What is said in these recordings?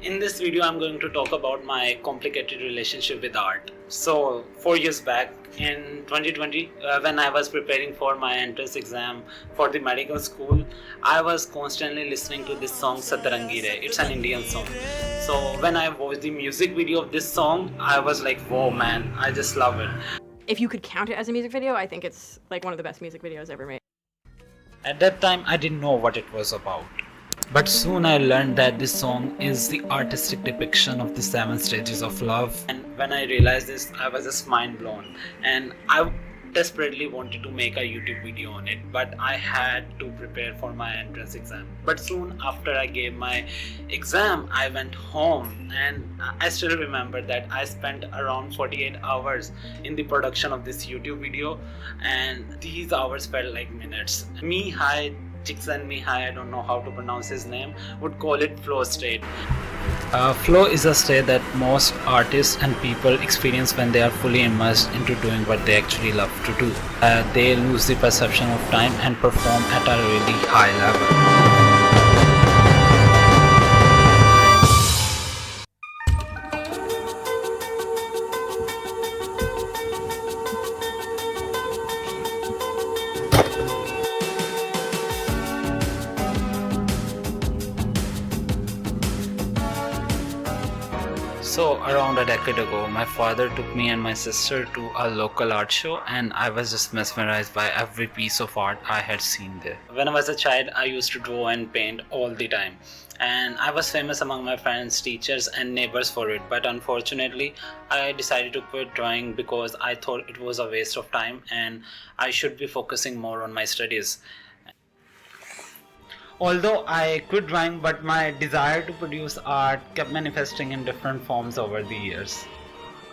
In this video, I'm going to talk about my complicated relationship with art. So, 4 years back in 2020, when I was preparing for my entrance exam for the medical school, I was constantly listening to this song Satarangi Re. It's an Indian song. So, when I watched the music video of this song, I was like, whoa man, I just love it. If you could count it as a music video, I think it's like one of the best music videos ever made. At that time, I didn't know what it was about. But soon I learned that this song is the artistic depiction of the 7 stages of love. And when I realized this, I was just mind blown. And I desperately wanted to make a YouTube video on it, but I had to prepare for my entrance exam. But soon after I gave my exam, I went home, and I still remember that I spent around 48 hours in the production of this YouTube video, and these hours felt like minutes. Chiksan Mihai, I don't know how to pronounce his name, would call it flow state. Flow is a state that most artists and people experience when they are fully immersed into doing what they actually love to do. They lose the perception of time and perform at a really high level. So around a decade ago, my father took me and my sister to a local art show, and I was just mesmerized by every piece of art I had seen there. When I was a child, I used to draw and paint all the time, and I was famous among my friends, teachers and neighbors for it. But unfortunately, I decided to quit drawing because I thought it was a waste of time and I should be focusing more on my studies. Although I quit drawing, but my desire to produce art kept manifesting in different forms over the years.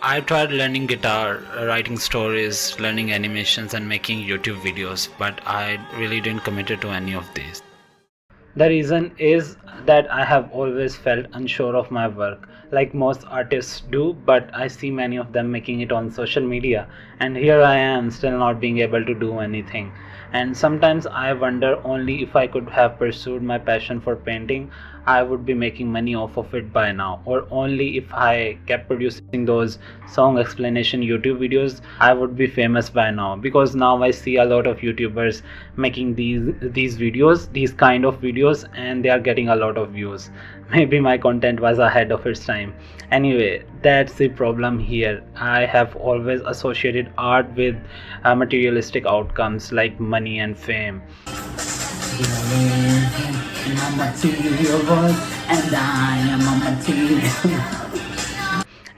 I tried learning guitar, writing stories, learning animations and making YouTube videos, but I really didn't commit to any of these. The reason is that I have always felt unsure of my work, like most artists do, but I see many of them making it on social media, and here I am still not being able to do anything. And sometimes I wonder only if I could have pursued my passion for painting, I would be making money off of it by now, or only if I kept producing those song explanation YouTube videos, I would be famous by now, because now I see a lot of YouTubers making these videos, these kind of videos, and they are getting a lot of views. Maybe my content was ahead of its time. Anyway, that's the problem here. I have always associated art with materialistic outcomes like money and fame. In a material world, and I am a material.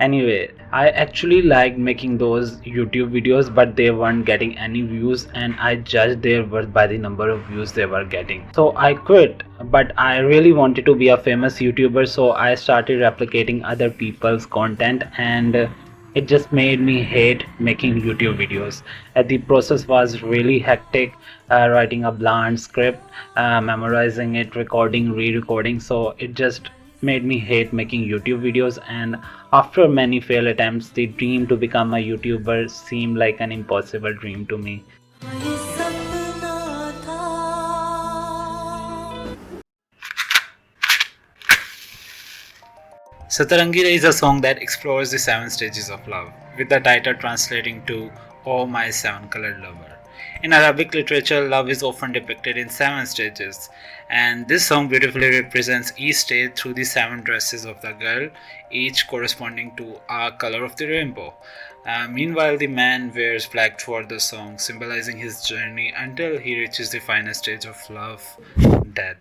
Anyway, I actually liked making those YouTube videos, but they weren't getting any views, and I judged their worth by the number of views they were getting. So I quit, but I really wanted to be a famous YouTuber, so I started replicating other people's content, and it just made me hate making YouTube videos. The process was really hectic, writing a bland script, memorizing it, recording, re-recording, so it just made me hate making YouTube videos. And after many failed attempts, the dream to become a YouTuber seemed like an impossible dream to me. Satarangi Re is a song that explores the 7 stages of love, with the title translating to "Oh My 7-Colored Lover." In Arabic literature, love is often depicted in 7 stages, and this song beautifully represents each stage through the 7 dresses of the girl, each corresponding to a color of the rainbow. Meanwhile, the man wears black throughout the song, symbolizing his journey until he reaches the final stage of love, death.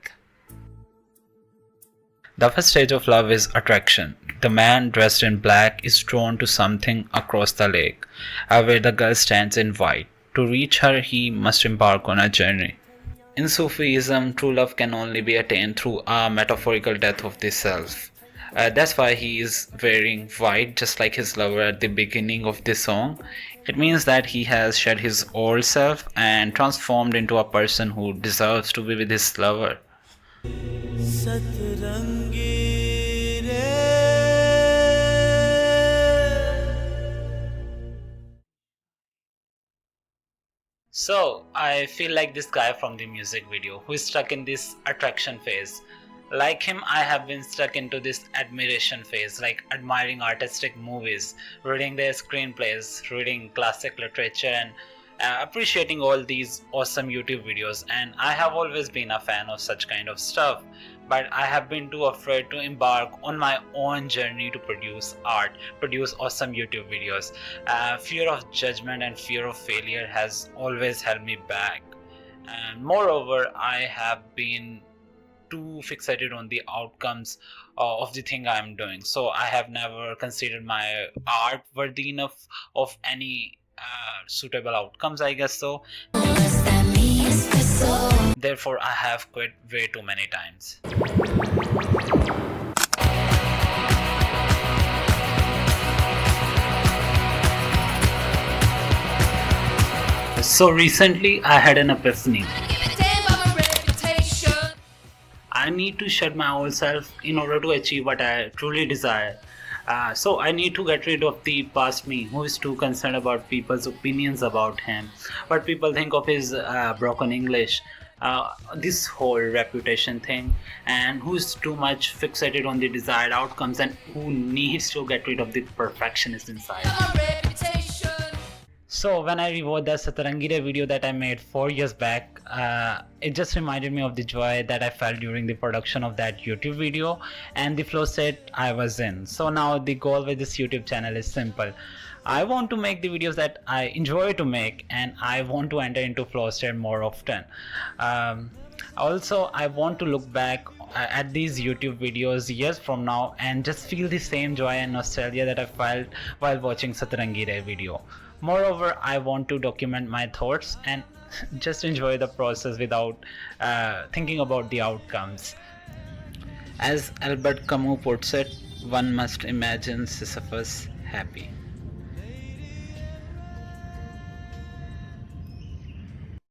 The first stage of love is attraction. The man dressed in black is drawn to something across the lake, where the girl stands in white. To reach her, he must embark on a journey. In Sufism, true love can only be attained through a metaphorical death of the self. That's why he is wearing white, just like his lover at the beginning of the song. It means that he has shed his old self and transformed into a person who deserves to be with his lover. So I feel like this guy from the music video who is stuck in this attraction phase. Like him, I have been stuck into this admiration phase, like admiring artistic movies, reading their screenplays, reading classic literature, and appreciating all these awesome YouTube videos. And I have always been a fan of such kind of stuff, but I have been too afraid to embark on my own journey to produce art, produce awesome YouTube videos. Fear of judgment and fear of failure has always held me back. And moreover, I have been too fixated on the outcomes of the thing I'm doing. So I have never considered my art worthy enough of any suitable outcomes, I guess so. Therefore, I have quit way too many times. So recently, I had an epiphany. I need to shed my old self in order to achieve what I truly desire. So I need to get rid of the past me who is too concerned about people's opinions about him, what people think of his broken English, this whole reputation thing, and who's too much fixated on the desired outcomes and who needs to get rid of the perfectionist inside. So when I rewatched that Satarangire video that I made 4 years back, it just reminded me of the joy that I felt during the production of that YouTube video and the flow state I was in. So now the goal with this YouTube channel is simple. I want to make the videos that I enjoy to make, and I want to enter into flow state more often. Also, I want to look back at these YouTube videos years from now and just feel the same joy and nostalgia that I felt while watching Satarangire video. Moreover, I want to document my thoughts and just enjoy the process without thinking about the outcomes. As Albert Camus puts it, one must imagine Sisyphus happy.